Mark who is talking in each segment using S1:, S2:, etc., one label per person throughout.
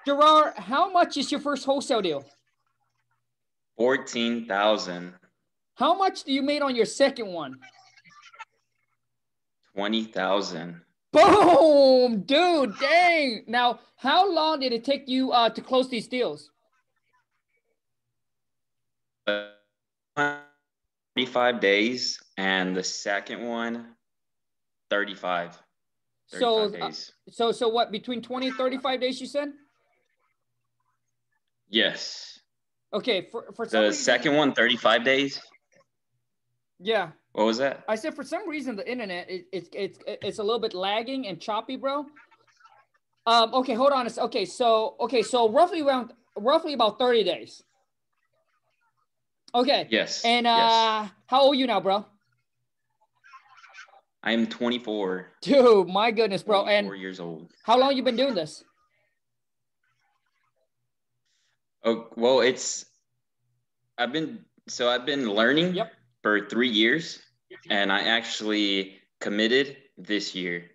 S1: Gerard, how much is your first wholesale deal?
S2: 14,000.
S1: How much do you made on your second one?
S2: 20,000.
S1: Boom, dude, dang. Now, how long did it take you to close these deals?
S2: 45 days, and the second one, 35. 35
S1: So,
S2: days.
S1: so what, between 20 and 35 days, you said?
S2: Yes.
S1: Okay, for some
S2: The
S1: reason.
S2: second one, 35 days.
S1: Yeah.
S2: What was that?
S1: I said for some reason the internet it's a little bit lagging and choppy, bro. Okay, hold on. So roughly about 30 days. Okay.
S2: Yes.
S1: And
S2: Yes.
S1: how old are you now, bro?
S2: I am 24.
S1: Dude, my goodness, bro.
S2: 24
S1: And
S2: years old.
S1: how long you been doing this?
S2: Oh, well, I've been learning
S1: Yep.
S2: for 3 years, and I actually committed this year.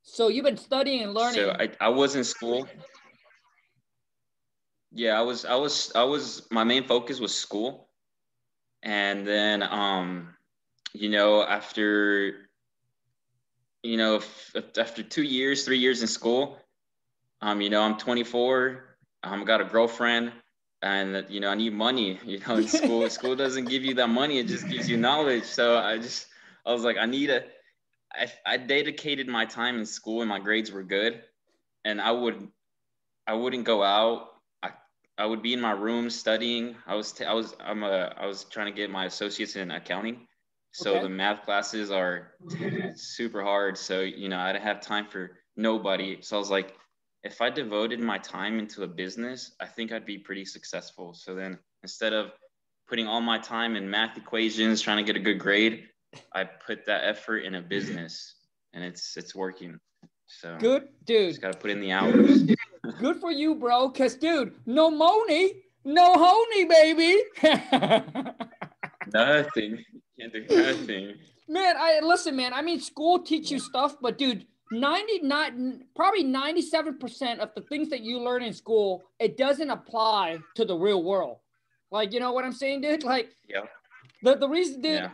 S1: So you've been studying and learning.
S2: So I was in school. Yeah, my main focus was school. And then after after 2 years, 3 years in school, I'm 24, got a girlfriend, and I need money. In school doesn't give you that money, it just gives you knowledge. So I was like, I dedicated my time in school, and my grades were good, and I wouldn't go out. I would be in my room studying. I was trying to get my associates in accounting. So
S1: Okay.
S2: the math classes are super hard. So, I didn't have time for nobody. So I was like, if I devoted my time into a business, I think I'd be pretty successful. So then instead of putting all my time in math equations, trying to get a good grade, I put that effort in a business, and it's working. So
S1: Good, dude.
S2: just got to put in the hours.
S1: Good for you, bro. Cause, dude, no money, no honey, baby.
S2: Nothing. Can't do nothing.
S1: Man, listen, man. I mean, school teach you stuff, but dude, 99, probably 97% of the things that you learn in school, it doesn't apply to the real world. Like, you know what I'm saying, dude? Like,
S2: Yeah.
S1: the reason, dude,
S2: Yeah.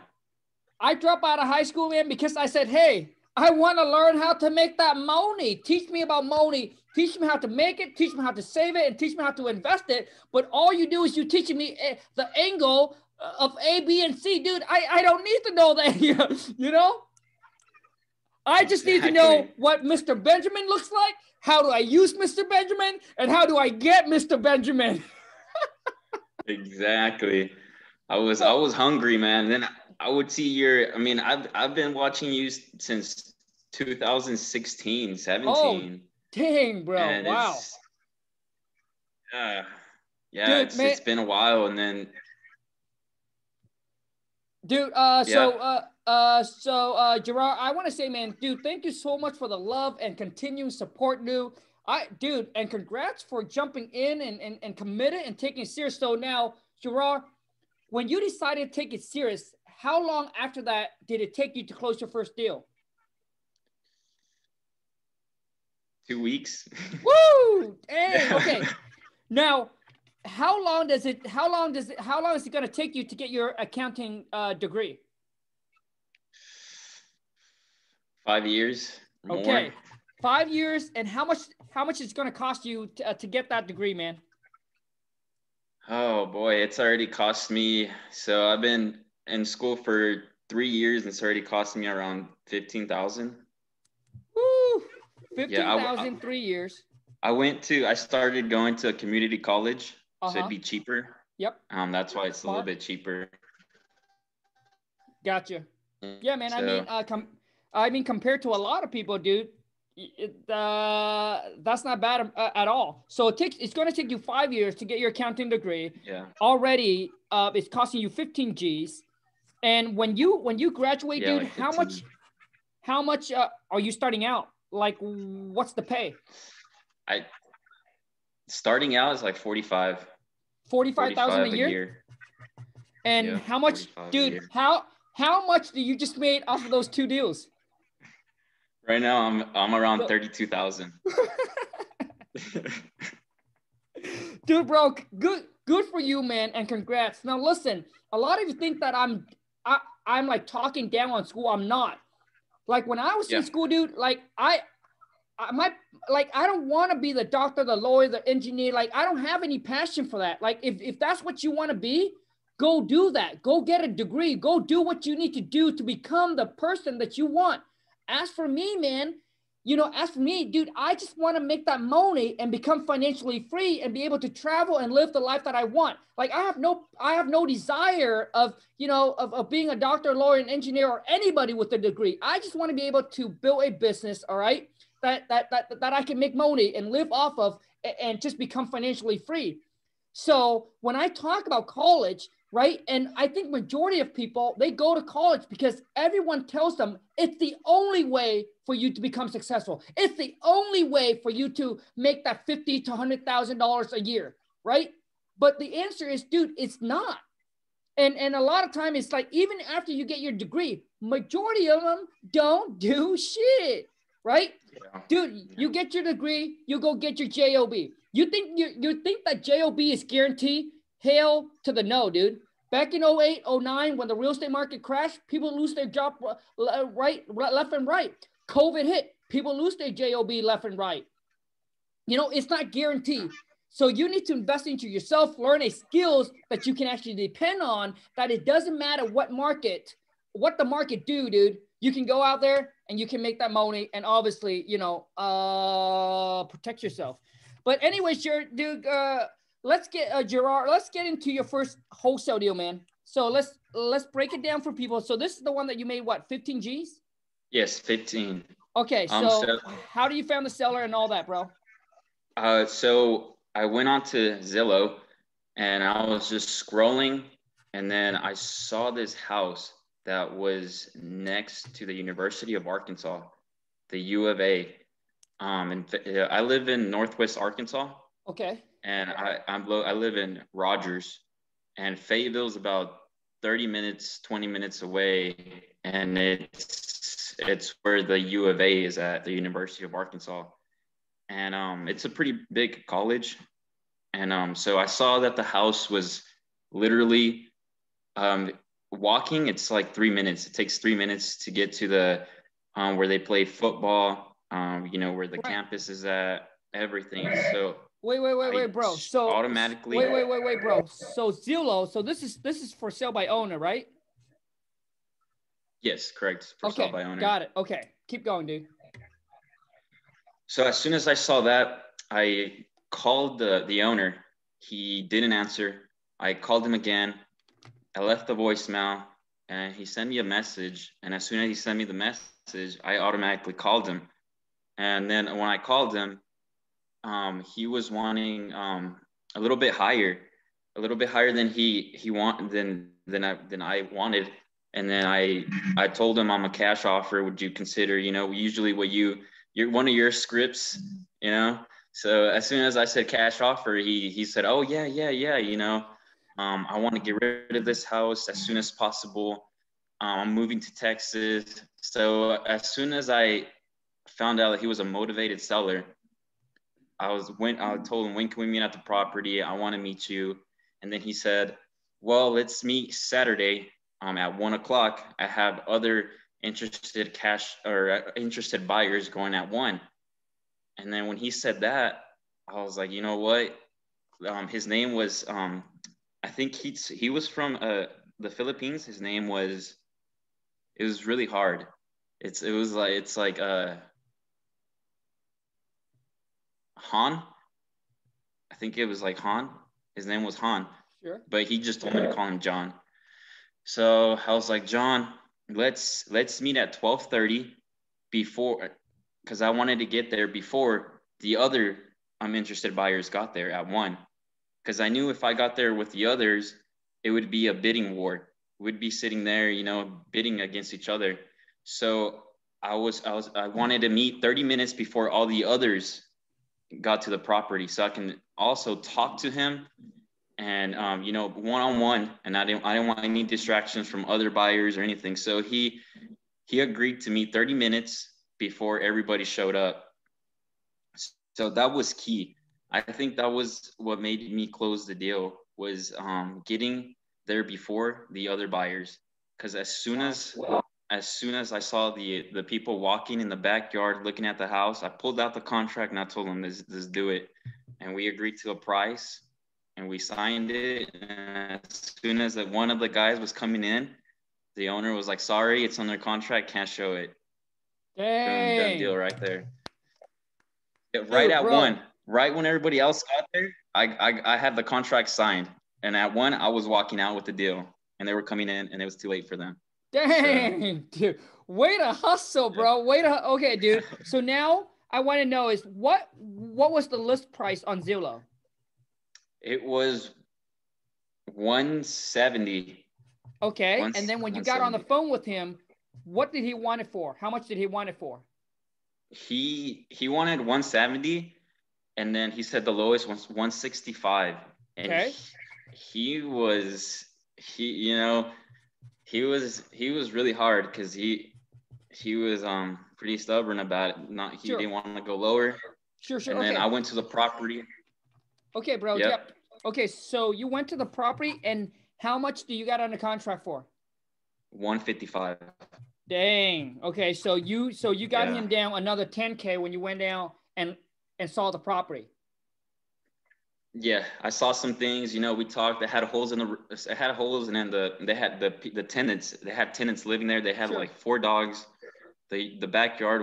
S1: I dropped out of high school, man, because I said, hey, I want to learn how to make that money. Teach me about money. Teach me how to make it. Teach me how to save it, and teach me how to invest it. But all you do is you teaching me the angle of A, B, and C, dude. I don't need to know that. You know. I just need to know what Mr. Benjamin looks like. How do I use Mr. Benjamin, and how do I get Mr. Benjamin?
S2: Exactly. I was hungry, man. Then I would see I've been watching you since 2016,
S1: Oh,
S2: 17.
S1: dang, bro!
S2: And
S1: Wow,
S2: yeah,
S1: dude, man.
S2: it's been a while. And then
S1: Dude,
S2: yeah.
S1: Gerard, I want to say, man, dude, thank you so much for the love and continuing support, dude. Dude, and congrats for jumping in and committed and taking it serious. So now, Gerard, when you decided to take it serious, how long after that did it take you to close your first deal?
S2: 2 weeks.
S1: Woo! Dang.
S2: Yeah.
S1: Okay. Now, how long is it going to take you to get your accounting degree?
S2: 5 years or more.
S1: Okay, 5 years, and how much is it going to cost you to get that degree, man?
S2: Oh boy, it's already cost me. So I've been in school for 3 years, and it's already cost me around 15,000.
S1: Woo!
S2: Yeah,
S1: 15,000, 3 years.
S2: I started going to a community college, so it'd
S1: Uh-huh.
S2: be cheaper.
S1: Yep.
S2: That's why it's a little
S1: Smart.
S2: bit cheaper.
S1: Gotcha. Yeah, man.
S2: So
S1: I mean, compared to a lot of people, dude, that's not bad at all. So it's going to take you 5 years to get your accounting degree.
S2: yeah,
S1: Already, it's costing you 15 G's. And when you graduate,
S2: yeah,
S1: dude,
S2: like 15.
S1: how much are you starting out? Like, what's the pay?
S2: I starting out is like 45,
S1: 45,000 a
S2: 45 a
S1: year.
S2: year.
S1: And
S2: Yeah,
S1: how much,
S2: 45 a
S1: dude?
S2: year.
S1: How much do you just made off of those two deals?
S2: Right now I'm around 32,000.
S1: Dude, bro, good for you, man, and congrats. Now listen, a lot of you think that I'm like talking down on school. I'm not. Like when I was in school, dude, like I don't want to be the doctor, the lawyer, the engineer. Like I don't have any passion for that. Like if that's what you want to be, go do that. Go get a degree. Go do what you need to do to become the person that you want. As for me, man, dude, I just want to make that money and become financially free and be able to travel and live the life that I want. Like I have no desire of being a doctor, lawyer, and engineer or anybody with a degree. I just want to be able to build a business, all right, that I can make money and live off of and just become financially free. So when I talk about college, right? And I think majority of people, they go to college because everyone tells them it's the only way for you to become successful. It's the only way for you to make that $50,000 to $100,000 a year, right? But the answer is, dude, it's not. And a lot of time it's like, even after you get your degree, majority of them don't do shit, right? Yeah. Dude, you get your degree, you go get your JOB. You think that JOB is guaranteed? Hell to the no, dude. Back in 08, 09, when the real estate market crashed, people lose their job left and right. COVID hit, people lose their JOB left and right. It's not guaranteed. So you need to invest into yourself, learn a skills that you can actually depend on, that it doesn't matter what the market do, dude. You can go out there and you can make that money and obviously, protect yourself. But anyways, dude, let's get Gerard. Let's get into your first wholesale deal, man. So let's break it down for people. So this is the one that you made, what, 15 G's?
S2: Yes, 15.
S1: Okay, so how do you found the seller and all that, bro?
S2: So I went on to Zillow and I was just scrolling, and then I saw this house that was next to the University of Arkansas, the U of A. And I live in Northwest Arkansas.
S1: Okay.
S2: And I live in Rogers, and Fayetteville's about 30 minutes, 20 minutes away, and it's where the U of A is at, the University of Arkansas. And it's a pretty big college. And so I saw that the house was literally walking. It's like 3 minutes. It takes 3 minutes to get to the where they play football, where the campus is at, everything. So
S1: Wait, bro. So
S2: automatically.
S1: Wait, bro. So Zillow. So this is for sale by owner, right?
S2: Yes, correct. For sale by owner.
S1: Got it. Okay, keep going, dude.
S2: So as soon as I saw that, I called the owner. He didn't answer. I called him again. I left the voicemail, and he sent me a message. And as soon as he sent me the message, I automatically called him. And then when I called him, he was wanting a little bit higher than than I wanted. And then I told him I'm a cash offer. Would you consider, usually what you're one of your scripts, So as soon as I said cash offer, he said, oh yeah. I want to get rid of this house as soon as possible. I'm moving to Texas. So as soon as I found out that he was a motivated seller, I told him, when can we meet at the property? I want to meet you. And then he said, well, let's meet Saturday at 1:00. I have other interested buyers going at 1:00. And then when he said that, I was like, you know what? His name was, I think he was from the Philippines. His name was, it was really hard. It's like Han. I think it was like Han. His name was Han.
S1: Sure.
S2: But he just told me to call him John. So I was like, John, let's meet at 12:30 because I wanted to get there before the other interested buyers got there at 1:00. Because I knew if I got there with the others, it would be a bidding war. We'd be sitting there, bidding against each other. So I wanted to meet 30 minutes before all the others got to the property, so I can also talk to him and one-on-one, and I didn't want any distractions from other buyers or anything. So he agreed to meet 30 minutes before everybody showed up. So that was key. I think that was what made me close the deal was getting there before the other buyers. Because as soon as I saw the people walking in the backyard looking at the house, I pulled out the contract and I told them, "This do it," and we agreed to a price, and we signed it. And as soon as one of the guys was coming in, the owner was like, "Sorry, it's under contract, can't show it." Boom, done deal
S1: Dang.
S2: right there. Yeah, right
S1: Dude,
S2: at
S1: bro.
S2: one, right when everybody else got there, I had the contract signed, and at one I was walking out with the deal, and they were coming in, and it was too late for them. So
S1: Dang, dude. Way to hustle,
S2: yeah.
S1: bro. Okay, dude. So now I want to know is what was the list price on Zillow?
S2: It was 170.
S1: Okay. And then when you got on the
S2: 170.
S1: phone with him, what did he want it for? How much did he want it for?
S2: He wanted 170, and then he said the lowest was 165, and
S1: Okay.
S2: he was he he was really hard because he was pretty stubborn about it. He
S1: Sure.
S2: didn't want to go lower.
S1: Sure.
S2: And then
S1: Okay.
S2: I went to the property.
S1: Okay, bro.
S2: Yep.
S1: Yep. Okay, so you went to the property, and how much do you got on the contract for?
S2: 155.
S1: Dang. Okay, so you got
S2: Yeah.
S1: him down another 10K when you went down and saw the property.
S2: Yeah, I saw some things. We talked. They had holes and then they had the tenants. They had tenants living there. They had
S1: Sure.
S2: like 4 dogs. The backyard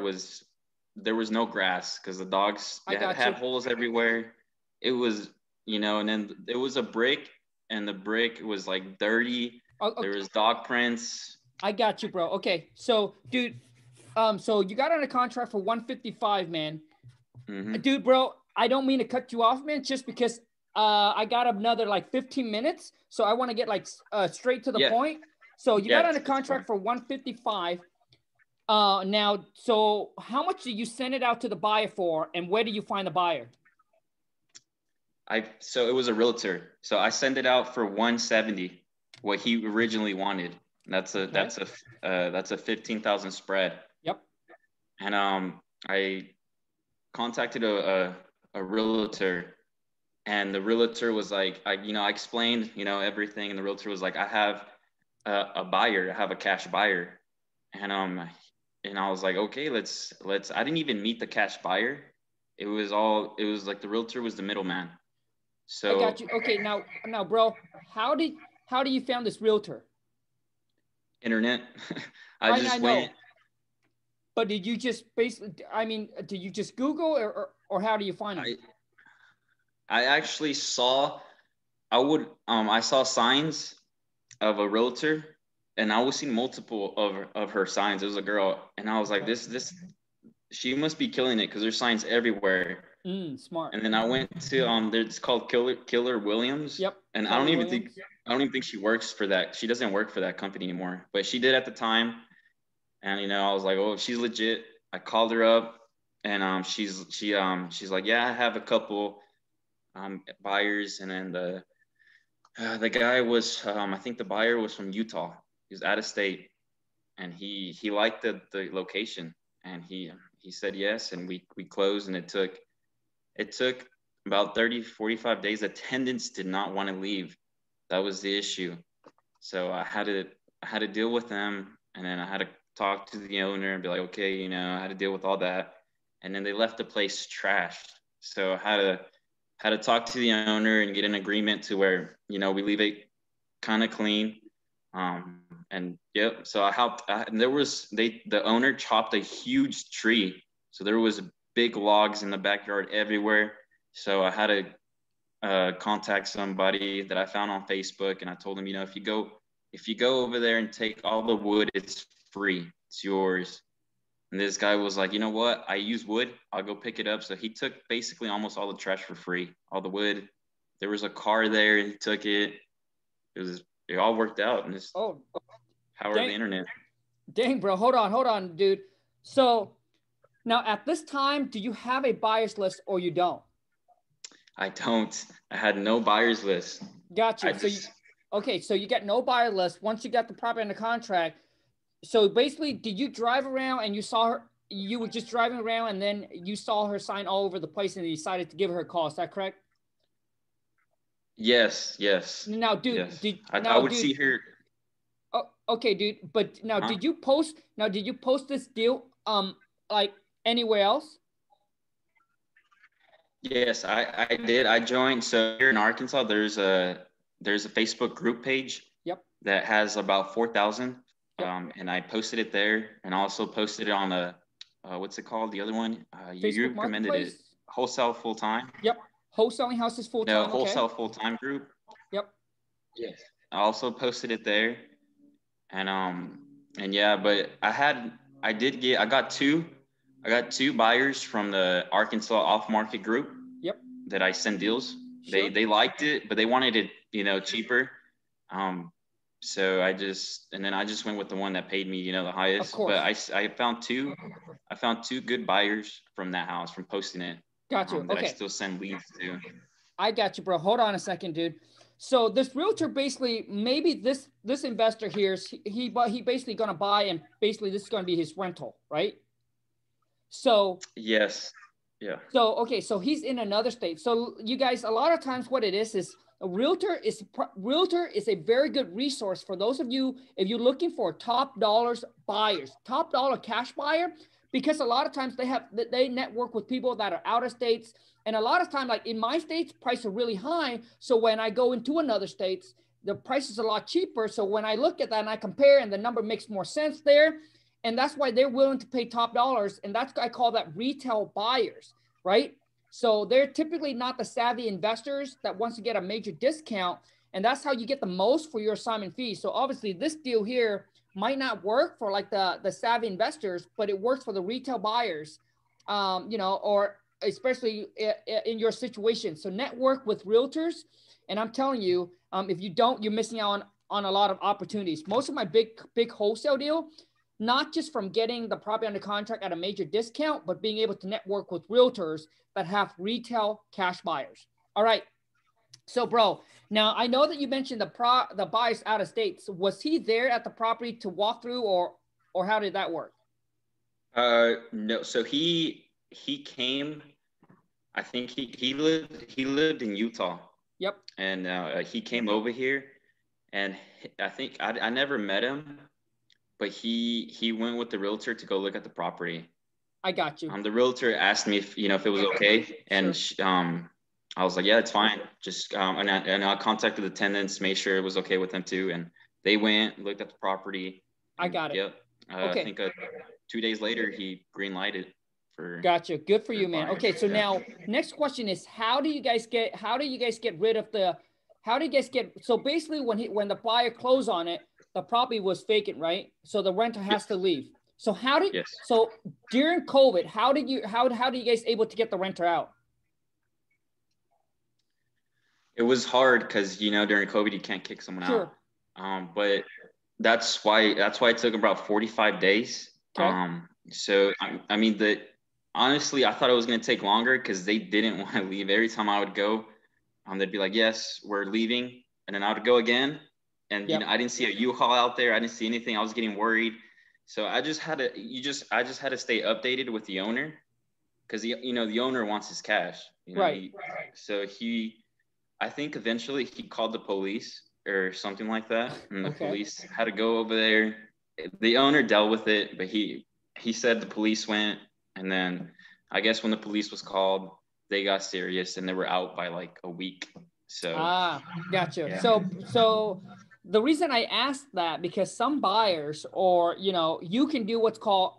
S2: there was no grass because the dogs had holes everywhere. It was and then it was a brick, and the brick was like dirty.
S1: Okay.
S2: There was dog prints.
S1: I got you, bro. Okay, so dude, so you got on a contract for 155, man.
S2: Mm-hmm.
S1: Dude, bro, I don't mean to cut you off, man, just because I got another like 15 minutes, so I want to get like straight to the point. So you got on a contract for 155. Now, so how much do you send it out to the buyer for, and where do you find the buyer?
S2: So it was a realtor. So I sent it out for 170, what he originally wanted. That's a 15,000 spread.
S1: Yep.
S2: And I contacted a realtor, and the realtor was like, I explained everything, and the realtor was like, I have a buyer, I have a cash buyer, and I was like, okay, let's. I didn't even meet the cash buyer. It was like the realtor was the middleman. So
S1: I got you. Okay, now, bro, how do you found this realtor?
S2: Internet.
S1: I know. But did you just did you just Google or how do you find it?
S2: I actually saw, I saw signs of a realtor, and I was seeing multiple of her signs. It was a girl, and I was like, she must be killing it because there's signs everywhere.
S1: Smart.
S2: And then I went to it's called Keller Williams.
S1: Yep.
S2: And I don't even think she works for that. She doesn't work for that company anymore, but she did at the time. And I was like, oh, she's legit. I called her up, and she's like, yeah, I have a couple buyers. And then the guy was I think the buyer was from Utah. He was out of state, and he liked the location, and he said yes, and we closed, and it took about 30-45 days. Attendants did not want to leave. That was the issue. So I had to deal with them, and then I had to talk to the owner and be like, okay, I had to deal with all that. And then they left the place trashed. So I had to talk to the owner and get an agreement to where, we leave it kind of clean. And yep. So I helped. The owner chopped a huge tree. So there was big logs in the backyard everywhere. So I had to contact somebody that I found on Facebook, and I told him, if you go over there and take all the wood, it's free, it's yours. And this guy was like, you know what? I use wood. I'll go pick it up. So he took basically almost all the trash for free, all the wood. There was a car there. He took it. It all worked out. And this power of the internet.
S1: Dang, bro. Hold on, dude. So now at this time, do you have a buyer's list or you don't?
S2: I don't. I had no buyer's list.
S1: Gotcha. So you got no buyer list. Once you got the property under contract, so basically, did you drive around and you saw you were just driving around and then you saw her sign all over the place and you decided to give her a call. Is that correct?
S2: Yes, yes,
S1: Now, dude,
S2: yes.
S1: did
S2: I
S1: now,
S2: would
S1: dude.
S2: see her.
S1: Oh, okay, dude. But now,
S2: Huh?
S1: did you post? Now, did you post this deal? Like anywhere else?
S2: Yes, I did. I joined. So here in Arkansas, there's a Facebook group page
S1: Yep.
S2: that has about 4,000.
S1: Yep.
S2: And I posted it there, and I also posted it on a what's it called? The other one. You
S1: Facebook
S2: recommended it.
S1: Marketplace.
S2: Wholesale full time.
S1: Yep. Wholesaling houses full
S2: No,
S1: time. Okay.
S2: wholesale full time group.
S1: Yep.
S2: Yes. I also posted it there, and yeah, but I got two buyers from the Arkansas off market group
S1: Yep.
S2: that I send deals.
S1: Sure.
S2: They liked it, but they wanted it, cheaper. So I just went with the one that paid me, the
S1: Of
S2: highest. But
S1: course.
S2: I found two good buyers from that house from posting it.
S1: Got you.
S2: That I
S1: Okay.
S2: still send leads to.
S1: I got you, bro. Hold on a second, dude. So this realtor basically, maybe this investor here is he basically going to buy, and basically this is going to be his rental, right? So
S2: Yes. Yeah.
S1: so okay, so he's in another state. So you guys, a lot of times what it is a realtor is a very good resource for those of you if you're looking for top dollars buyers, top dollar cash buyer, because a lot of times they network with people that are out of states, and a lot of time, like in my states, prices are really high. So when I go into another states, the price is a lot cheaper. So when I look at that and I compare, and the number makes more sense there, and that's why they're willing to pay top dollars, and that's I call that retail buyers, right? So they're typically not the savvy investors that wants to get a major discount, and that's how you get the most for your assignment fee. So obviously this deal here might not work for like the savvy investors, but it works for the retail buyers, or especially in your situation. So network with realtors, and I'm telling you, if you don't, you're missing out on a lot of opportunities. Most of my big wholesale deal, not just from getting the property under contract at a major discount, but being able to network with realtors that have retail cash buyers. All right. So, bro, now I know that you mentioned the buyers out of state. So was he there at the property to walk through, or how did that work?
S2: No. So he came. I think he lived in Utah.
S1: Yep.
S2: And he came over here, and I think I never met him, but he went with the realtor to go look at the property.
S1: I got you.
S2: The realtor asked me if it was okay, and
S1: Sure.
S2: I was like, yeah, it's fine. Just and I contacted the tenants, made sure it was okay with them too, and they went looked at the property.
S1: I
S2: And,
S1: got it.
S2: yep. I
S1: Okay.
S2: think 2 days later he green lighted for.
S1: Gotcha. Good for you, man.
S2: buying.
S1: Okay, so
S2: Yeah.
S1: now next question is how do you guys get rid of the how do you guys get so basically when the buyer closed on it, the property was vacant, right? So the renter has to leave. So
S2: Yes.
S1: so during COVID, how do you guys able to get the renter out?
S2: It was hard because during COVID you can't kick someone
S1: Sure.
S2: out. But that's why it took about 45 days.
S1: Okay.
S2: So I mean honestly I thought it was gonna take longer because they didn't want to leave. Every time I would go, they'd be like, "Yes, we're leaving," and then I would go again, and
S1: Yep.
S2: I didn't see a U-Haul out there. I didn't see anything. I was getting worried, so I just had to stay updated with the owner because the owner wants his cash.
S1: Right.
S2: So I think eventually he called the police or something like that, and the
S1: Okay.
S2: police had to go over there. The owner dealt with it, but he said the police went, and then I guess when the police was called, they got serious and they were out by like a week. So
S1: Gotcha.
S2: yeah.
S1: So the reason I asked that because some buyers or you can do what's called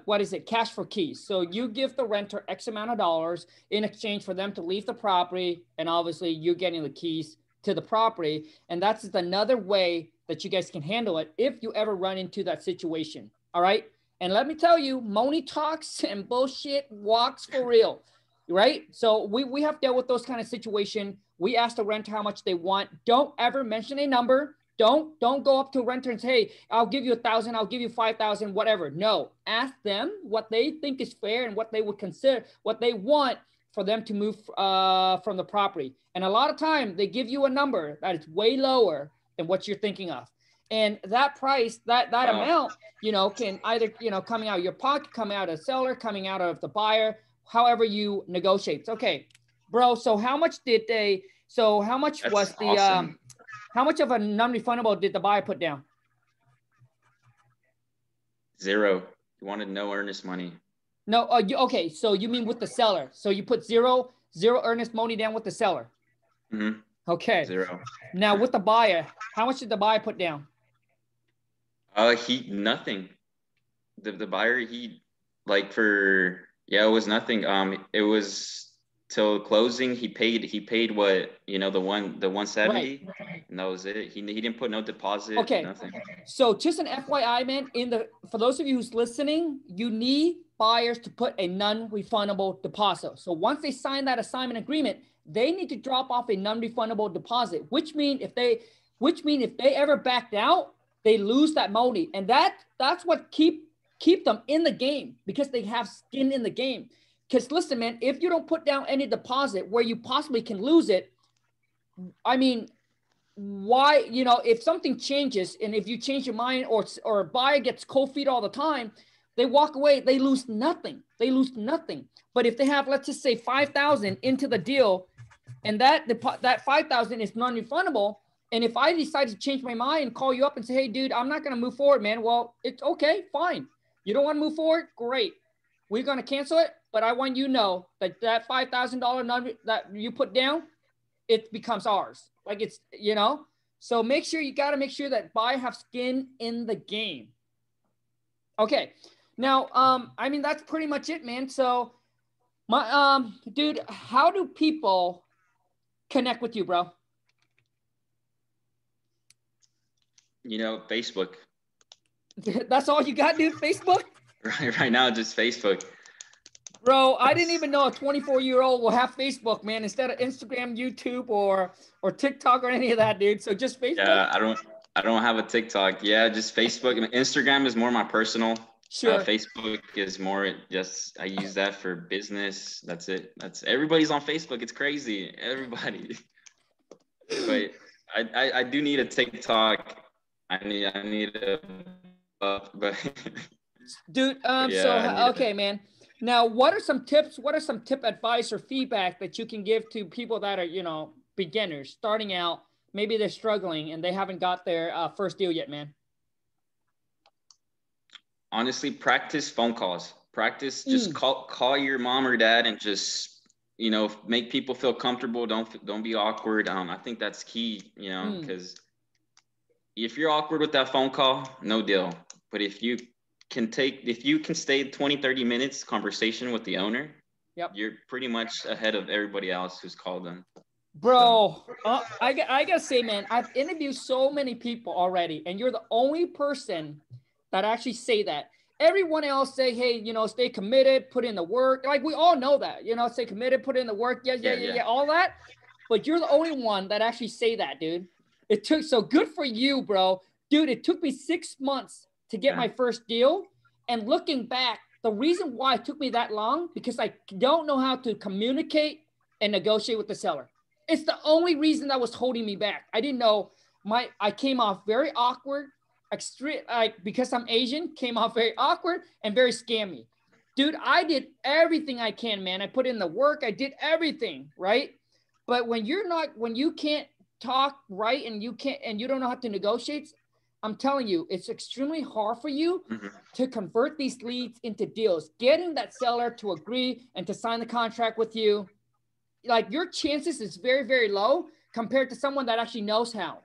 S1: what is it? Cash for keys. So you give the renter X amount of dollars in exchange for them to leave the property, and obviously you're getting the keys to the property, and that's another way that you guys can handle it if you ever run into that situation. All right. And let me tell you, money talks and bullshit walks for real, right? So we have dealt with those kind of situation. We ask the renter how much they want. Don't ever mention a number. Don't go up to a renter and say, hey, I'll give you 1,000, I'll give you 5,000, whatever. No, ask them what they think is fair and what they would consider, what they want for them to move from the property. And a lot of time they give you a number that is way lower than what you're thinking of. And that price, that
S2: Wow.
S1: amount, you know, can either, you know, coming out of your pocket, coming out of the seller, coming out of the buyer, however you negotiate. Okay, bro. So how much
S2: That's
S1: was the,
S2: awesome.
S1: how much of a non-refundable did the buyer put down?
S2: 0. You wanted no earnest money.
S1: No, okay. So you mean with the seller? So you put zero earnest money down with the seller.
S2: Mm-hmm.
S1: Okay.
S2: 0.
S1: Now with the buyer, how much did the buyer put down?
S2: Nothing. The buyer, like for, yeah, it was nothing. It was till closing. He paid what, you know, the 170,
S1: Right.
S2: and that was it. He didn't put no deposit,
S1: Okay.
S2: nothing.
S1: So just an FYI, man, for those of you who's listening, you need buyers to put a non-refundable deposit. So once they sign that assignment agreement, they need to drop off a non-refundable deposit, which mean if they ever backed out, they lose that money. And that's what keep them in the game, because they have skin in the game. Because listen, man, if you don't put down any deposit where you possibly can lose it, I mean, why, you know, if something changes and if you change your mind, or a buyer gets cold feet all the time, they walk away, they lose nothing. But if they have, let's just say 5,000 into the deal, and that 5,000 is non-refundable, and if I decide to change my mind and call you up and say, hey, dude, I'm not going to move forward, man. Well, it's okay, fine. You don't want to move forward? Great. We're going to cancel it. But I want you to know that $5,000 that you put down, it becomes ours. Like, it's, you know, so you got to make sure that buyer have skin in the game. Okay. Now, I mean, that's pretty much it, man. So dude, how do people connect with you, bro?
S2: You know, Facebook.
S1: That's all you got, dude? Facebook?
S2: Right now, just Facebook.
S1: Bro, I didn't even know a 24-year-old will have Facebook, man, instead of Instagram, YouTube, or TikTok or any of that, dude. So just Facebook?
S2: Yeah, I don't have a TikTok. Yeah, just Facebook. Instagram is more my personal.
S1: Sure.
S2: Facebook is more just, I use that for business. That's it. Everybody's on Facebook. It's crazy. Everybody. But I do need a TikTok. I need a but
S1: dude,
S2: yeah,
S1: so okay, man. Now, what are some tip advice or feedback that you can give to people that are, you know, beginners starting out? Maybe they're struggling and they haven't got their first deal yet, man.
S2: Honestly, practice phone calls. Practice, just call your mom or dad and just, you know, make people feel comfortable. Don't be awkward. I think that's key, you know, because if you're awkward with that phone call, no deal. But if you can stay 20, 30 minutes conversation with the owner,
S1: yep,
S2: you're pretty much ahead of everybody else who's called them.
S1: Bro, so. I gotta say, man, I've interviewed so many people already, and you're the only person that actually say that. Everyone else say, hey, you know, stay committed, put in the work. Like, we all know that, you know, stay committed, put in the work. Yeah, all that. But you're the only one that actually say that, dude. So good for you, bro. Dude, it took me 6 months to get my first deal. And looking back, the reason why it took me that long, because I don't know how to communicate and negotiate with the seller. It's the only reason that was holding me back. I didn't know I came off very awkward, extreme, like, because I'm Asian, came off very awkward and very scammy. Dude, I did everything I can, man. I put in the work, I did everything, right? But when you can't talk right, and you don't know how to negotiate, I'm telling you, it's extremely hard for you to convert these leads into deals. Getting that seller to agree and to sign the contract with you, like, your chances is very, very low compared to someone that actually knows how.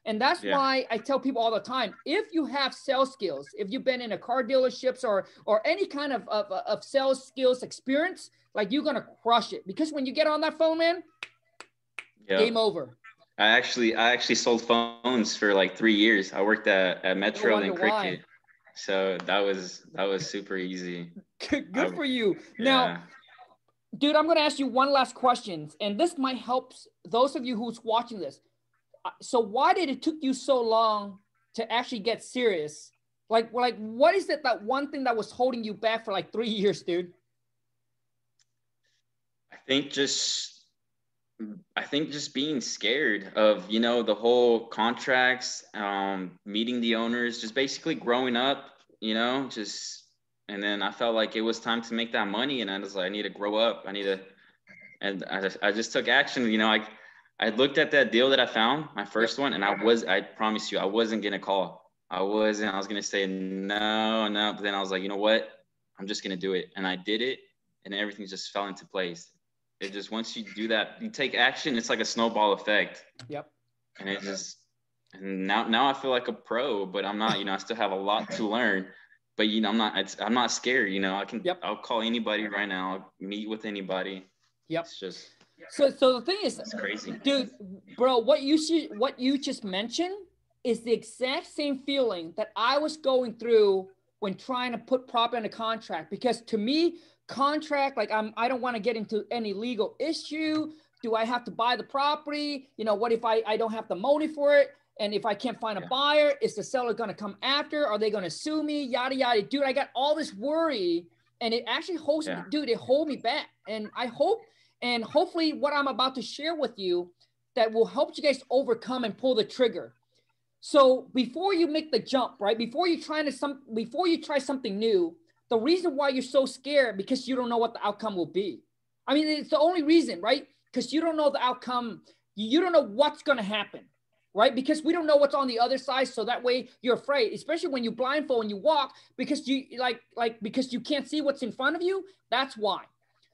S1: And that's why I tell people all the time, if you have sales skills, if you've been in a car dealerships or any kind of sales skills experience, like, you're going to crush it. Because when you get on that phone, man, game over.
S2: I actually sold phones for like 3 years. I worked at Metro and Cricket. So that was super easy.
S1: Good for you. Now, dude, I'm going to ask you one last question, and this might help those of you who's watching this. So why did it took you so long to actually get serious? Like what is it, that one thing that was holding you back for like 3 years, dude?
S2: I think just I think just being scared of, you know, the whole contracts, meeting the owners, just basically growing up, you know, just, and then I felt like it was time to make that money. And I was like, I need to grow up. I need to, and I just took action. You know, I looked at that deal that I found, my first one, and I promise you, I wasn't going to call. I was going to say, no, no. But then I was like, you know what? I'm just going to do it. And I did it, and everything just fell into place. It just, once you do that, you take action, it's like a snowball effect.
S1: Yep.
S2: And it just, and now I feel like a pro, but I'm not, you know, I still have a lot to learn, but you know, I'm not scared, you know, I'll call anybody right now, I'll meet with anybody.
S1: Yep.
S2: It's just,
S1: so the thing is,
S2: it's crazy,
S1: dude, bro, what you just mentioned is the exact same feeling that I was going through when trying to put property in a contract. Because to me, contract, like I don't want to get into any legal issue. Do I have to buy the property? You know, what if I don't have the money for it? And if I can't find a buyer, is the seller going to come after? Are they going to sue me? Yada, yada. Dude, I got all this worry, and it actually holds me, dude, it hold me back. And I hope, and hopefully what I'm about to share with you that will help you guys overcome and pull the trigger. So before you make the jump, right? Before you try something new, the reason why you're so scared, because you don't know what the outcome will be. I mean, it's the only reason, right? Because you don't know the outcome. You don't know what's going to happen, right? Because we don't know what's on the other side. So that way you're afraid, especially when you blindfold and you walk, because you because you can't see what's in front of you. That's why.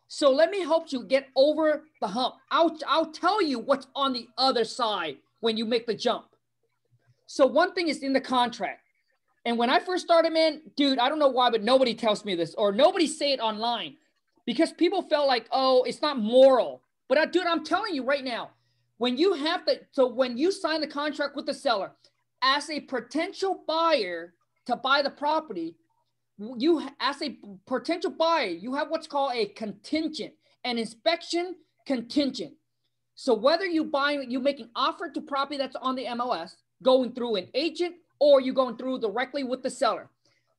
S1: So let me help you get over the hump. I'll tell you what's on the other side when you make the jump. So one thing is in the contract. And when I first started, man, dude, I don't know why, but nobody tells me this, or nobody say it online, because people felt like, oh, it's not moral. But dude, I'm telling you right now, when you sign the contract with the seller as a potential buyer to buy the property, as a potential buyer, you have what's called a contingent, an inspection contingent. So whether you make an offer to property that's on the MLS, going through an agent, or you're going through directly with the seller,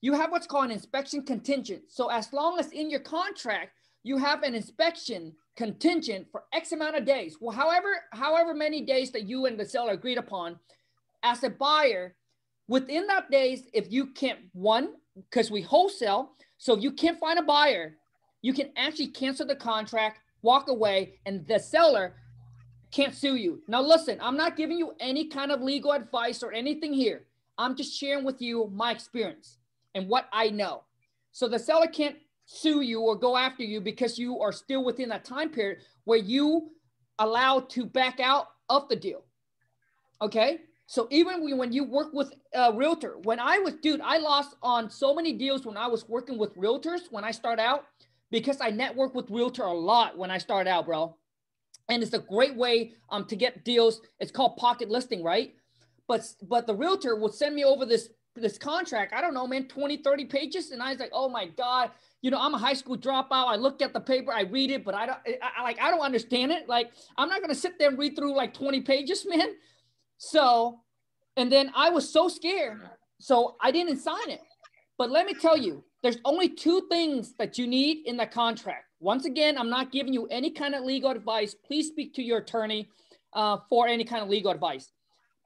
S1: you have what's called an inspection contingent. So as long as in your contract, you have an inspection contingent for X amount of days, well, however many days that you and the seller agreed upon, as a buyer, within that days, if you can't, because we wholesale, so if you can't find a buyer, you can actually cancel the contract, walk away, and the seller can't sue you. Now listen, I'm not giving you any kind of legal advice or anything here. I'm just sharing with you my experience and what I know. So the seller can't sue you or go after you because you are still within that time period where you allowed to back out of the deal. Okay. So even when you work with a realtor, I lost on so many deals when I was working with realtors when I start out, because I network with realtor a lot when I start out, bro. And it's a great way to get deals. It's called pocket listing, right? But the realtor would send me over this contract. I don't know, man, 20, 30 pages. And I was like, oh my God, you know, I'm a high school dropout. I look at the paper, I read it, but I don't understand it. Like, I'm not going to sit there and read through like 20 pages, man. So, and then I was so scared. So I didn't sign it. But let me tell you, there's only two things that you need in the contract. Once again, I'm not giving you any kind of legal advice. Please speak to your attorney for any kind of legal advice.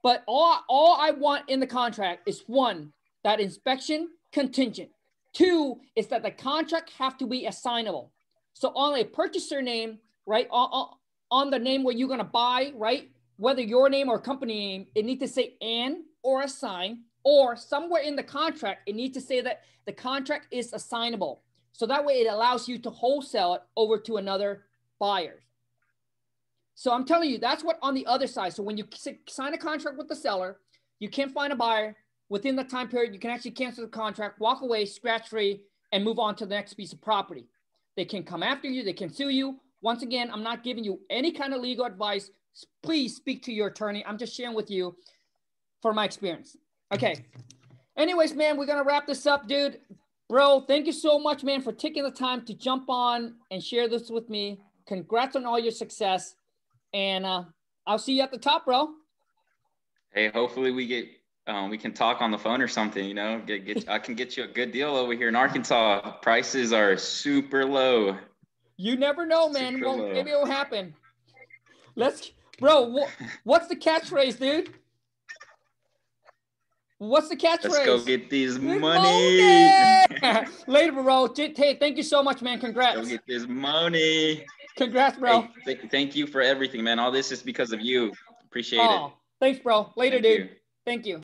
S1: But all I want in the contract is, one, that inspection contingent. Two, is that the contract have to be assignable. So on a purchaser name, right, on the name where you're going to buy, right, whether your name or company name, it needs to say "and" or "assign," or somewhere in the contract, it needs to say that the contract is assignable. So that way it allows you to wholesale it over to another buyer. So I'm telling you, that's what on the other side. So when you sign a contract with the seller, you can't find a buyer within the time period, you can actually cancel the contract, walk away scratch free, and move on to the next piece of property. They can come after you. They can sue you. Once again, I'm not giving you any kind of legal advice. Please speak to your attorney. I'm just sharing with you for my experience. Okay. Anyways, man, we're going to wrap this up, dude. Bro, thank you so much, man, for taking the time to jump on and share this with me. Congrats on all your success. And I'll see you at the top, bro.
S2: Hey, hopefully we can talk on the phone or something, you know, I can get you a good deal over here in Arkansas. Prices are super low.
S1: You never know, man. Well, maybe it will happen. Bro, what's the catchphrase, dude? What's the catchphrase?
S2: Let's go get this money.
S1: Later, bro. Hey, thank you so much, man. Congrats.
S2: Let's go get this money.
S1: Congrats, bro.
S2: Hey, thank you for everything, man. All this is because of you. Appreciate it.
S1: Thanks, bro. Later, dude. Thank you.